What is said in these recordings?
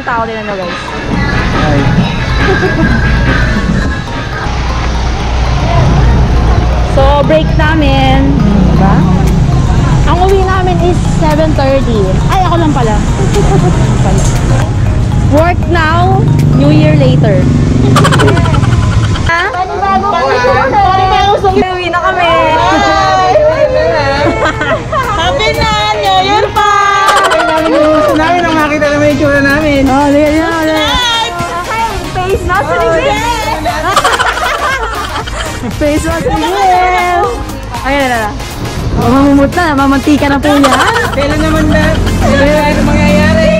daming tao din ano guys. So, break namin. Diba? Ang uwi namin is 7:30. Ay, ako lang pala. Work now, New Year later. Uwi na kami. Happy na! New Year pa! Gusto namin ang makita naman yung tsura namin. Oh, face mask ni Miguel! Face mask ni Miguel! Ayan na. Mamamumot na, mamantika na po yan. Kailan naman na? Kailan mangyayari?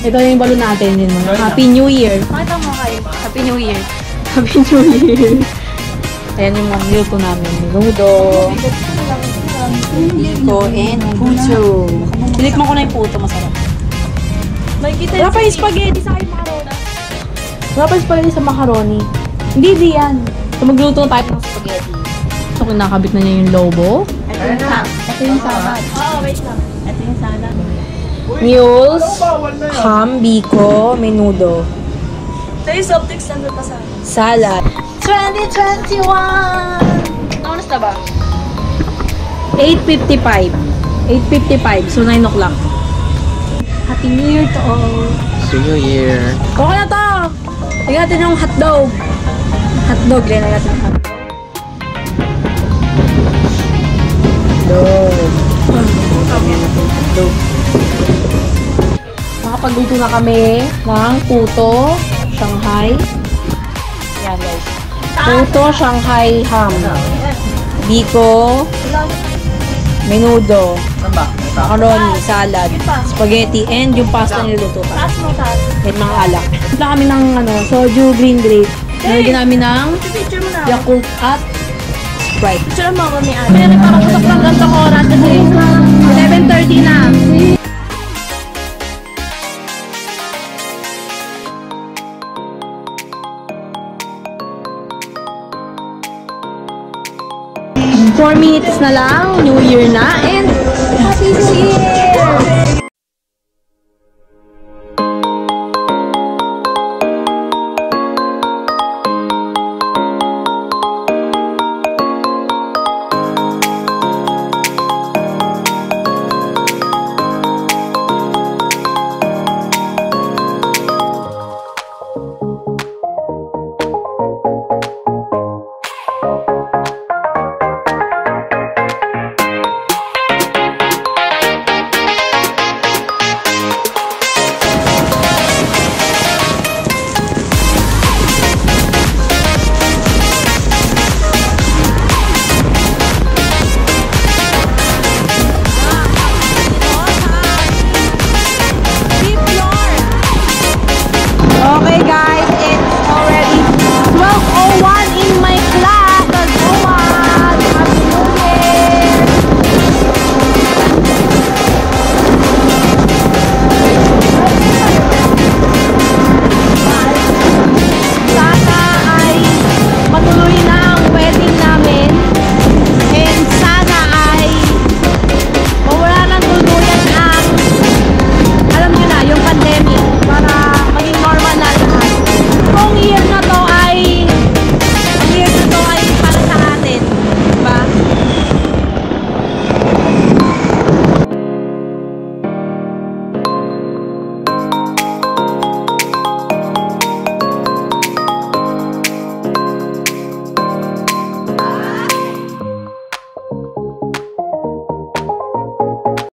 Ito yung balon natin din mga. Happy New Year. Pakita mo kayo. Happy New Year. Happy New Year. Ayan yung mga niluto namin. Menudo. Iko and puto. Tinikman ko na yung puto. Masarap. Wala pa yung spaghetti sa aking macaroni. Wala pa yung spaghetti sa macaroni. Hindi yan. So magluto tayo ng spaghetti. So kung nakabit na niya yung lobo. Ito yung salad. Oh, wait lang. Ito yung salad. Mules, ham, biko, menudo. Ito yung Celtics nandun pa sa Salad. 2021! Oras na ba? 8:55. 8:55. So 9 o'clock. Happy New Year to all. Happy New Year. Okay na to! Lagyan natin yung hotdog. Hotdog. Lagyan natin yung hotdog. Hotdog. Nakapagluto na kami ng puto, Shanghai. Yan guys. Puto, Shanghai ham. Biko, menudo, macaroni, salad, spaghetti, and yung pasta niluluto pa. Taas mo, taas. Yan mga alak. Wala kami ng soju, green grape. Nalagyan namin ng Picture mo na. Yakult at Sprite. Picture mo kami, Ate. Kaya nagpapasok ng gantong oras kasi 7:30 na. Four minutes na lang, New Year na, and Happy New Year!